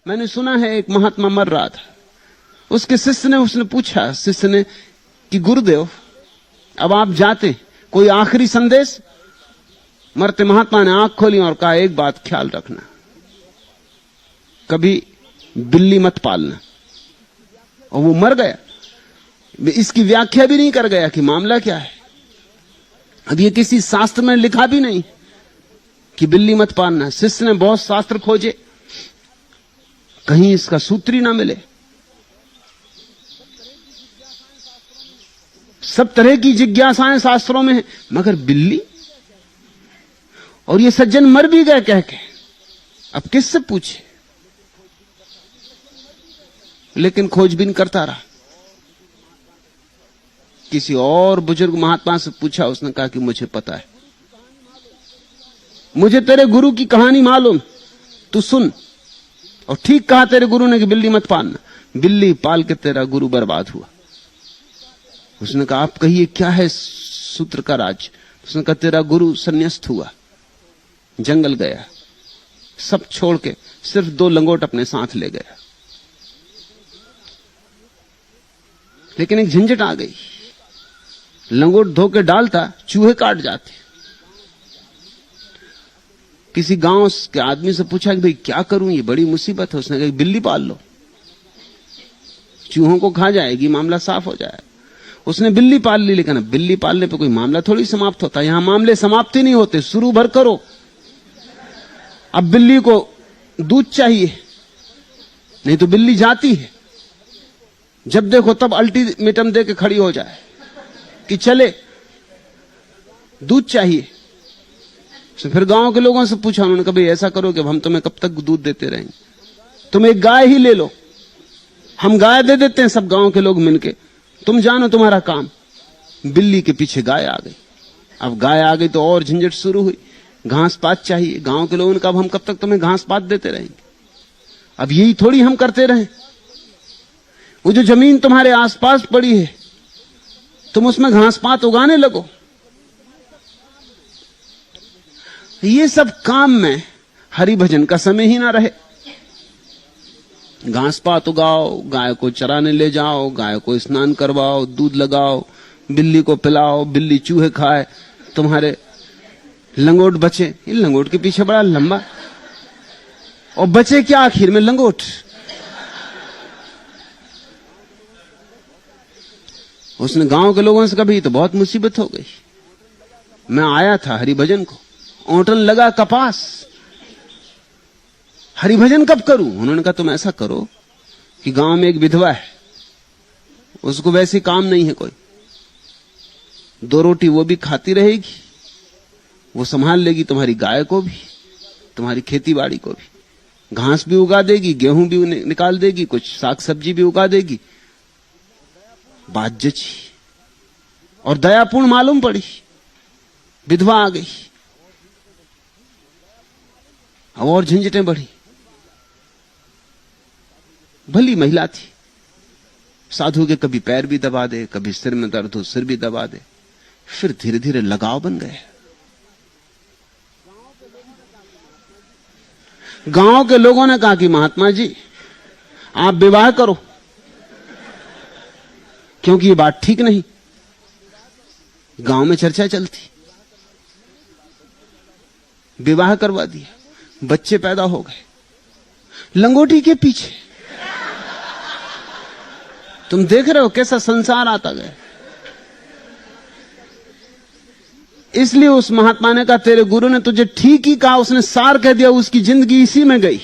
मैंने सुना है एक महात्मा मर रहा था, उसके शिष्य ने उसने पूछा शिष्य ने कि गुरुदेव अब आप जाते, कोई आखिरी संदेश? मरते महात्मा ने आंख खोली और कहा एक बात ख्याल रखना, कभी बिल्ली मत पालना। और वो मर गया। इसकी व्याख्या भी नहीं कर गया कि मामला क्या है। अब ये किसी शास्त्र में लिखा भी नहीं कि बिल्ली मत पालना। शिष्य ने बहुत शास्त्र खोजे, कहीं इसका सूत्र ही ना मिले। सब तरह की जिज्ञासाएं शास्त्रों में है, मगर बिल्ली? और ये सज्जन मर भी गए कह के, अब किससे पूछे? लेकिन खोजबीन करता रहा। किसी और बुजुर्ग महात्मा से पूछा, उसने कहा कि मुझे पता है, मुझे तेरे गुरु की कहानी मालूम, तू सुन। और ठीक कहा तेरे गुरु ने कि बिल्ली मत पालना। बिल्ली पाल के तेरा गुरु बर्बाद हुआ। उसने कहा आप कहिए क्या है सूत्र का राज? उसने कहा तेरा गुरु संन्यास्त हुआ, जंगल गया, सब छोड़ के सिर्फ 2 लंगोट अपने साथ ले गया। लेकिन एक झंझट आ गई, लंगोट धो के डालता, चूहे काट जाते। किसी गांव के आदमी से पूछा कि भाई क्या करूं, ये बड़ी मुसीबत है। उसने कहा बिल्ली पाल लो, चूहों को खा जाएगी, मामला साफ हो जाएगा। उसने बिल्ली पाल ली, लेकिन अब बिल्ली पालने पे कोई मामला थोड़ी समाप्त होता। यहां मामले समाप्त ही नहीं होते, शुरू भर करो। अब बिल्ली को दूध चाहिए, नहीं तो बिल्ली जाती है। जब देखो तब अल्टीमेटम दे के खड़ी हो जाए कि चले, दूध चाहिए। तो फिर गांव के लोगों से पूछा, उन्होंने कहा भाई ऐसा करो कि हम तुम्हें कब तक दूध देते रहेंगे, तुम एक गाय ही ले लो, हम गाय दे देते हैं, सब गांव के लोग मिलके, तुम जानो तुम्हारा काम। बिल्ली के पीछे गाय आ गई। अब गाय आ गई तो और झंझट शुरू हुई, घास पात चाहिए। गांव के लोगों ने कहा हम कब तक तुम्हें घास पात देते रहेंगे, अब यही थोड़ी हम करते रहें। वो जो जमीन तुम्हारे आसपास पड़ी है, तुम उसमें घास पात उगाने लगो। ये सब काम में हरि भजन का समय ही ना रहे। घास पात उगाओ, गाय को चराने ले जाओ, गाय को स्नान करवाओ, दूध लगाओ, बिल्ली को पिलाओ, बिल्ली चूहे खाए, तुम्हारे लंगोट बचे। ये लंगोट के पीछे बड़ा लंबा, और बचे क्या आखिर में? लंगोट। उसने गांव के लोगों से कहा भाई तो बहुत मुसीबत हो गई, मैं आया था हरिभजन को, ओंटन लगा कपास, हरिभजन कब करूं? उन्होंने कहा तुम ऐसा करो कि गांव में एक विधवा है, उसको वैसे काम नहीं है कोई, 2 रोटी वो भी खाती रहेगी, वो संभाल लेगी तुम्हारी गाय को भी, तुम्हारी खेती बाड़ी को भी, घास भी उगा देगी, गेहूं भी निकाल देगी, कुछ साग सब्जी भी उगा देगी। बात जची और दयापूर्ण मालूम पड़ी। विधवा आ गई, अब और झंझटें बढ़ी। भली महिला थी, साधु के कभी पैर भी दबा दे, कभी सिर में दर्द हो सिर भी दबा दे। फिर धीरे धीरे लगाव बन गए। गांव के लोगों ने कहा कि महात्मा जी आप विवाह करो, क्योंकि ये बात ठीक नहीं। गांव में चर्चा चलती, विवाह करवा दिया, बच्चे पैदा हो गए लंगोटी के पीछे। तुम देख रहे हो कैसा संसार आता गया। इसलिए उस महात्मा ने कहा तेरे गुरु ने तुझे ठीक ही कहा, उसने सार कह दिया, उसकी जिंदगी इसी में गई।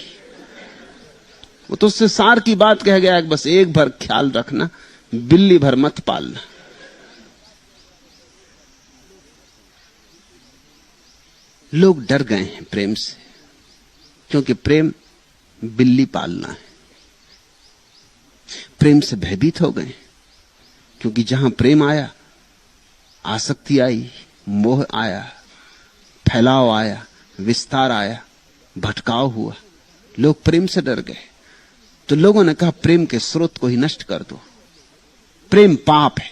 वो तो उससे सार की बात कह गया, बस एक भर ख्याल रखना, बिल्ली भर मत पालना। लोग डर गए हैं प्रेम से, क्योंकि प्रेम बिल्ली पालना है। प्रेम से भयभीत हो गए, क्योंकि जहां प्रेम आया आसक्ति आई, मोह आया, फैलाव आया, विस्तार आया, भटकाव हुआ। लोग प्रेम से डर गए। तो लोगों ने कहा प्रेम के स्रोत को ही नष्ट कर दो, प्रेम पाप है।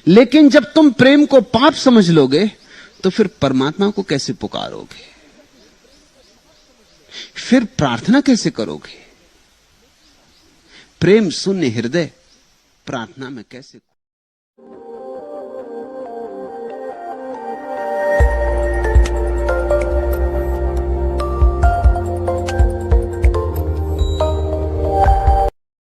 लेकिन जब तुम प्रेम को पाप समझ लोगे तो फिर परमात्मा को कैसे पुकारोगे? फिर प्रार्थना कैसे करोगे? प्रेम शून्य हृदय प्रार्थना में कैसे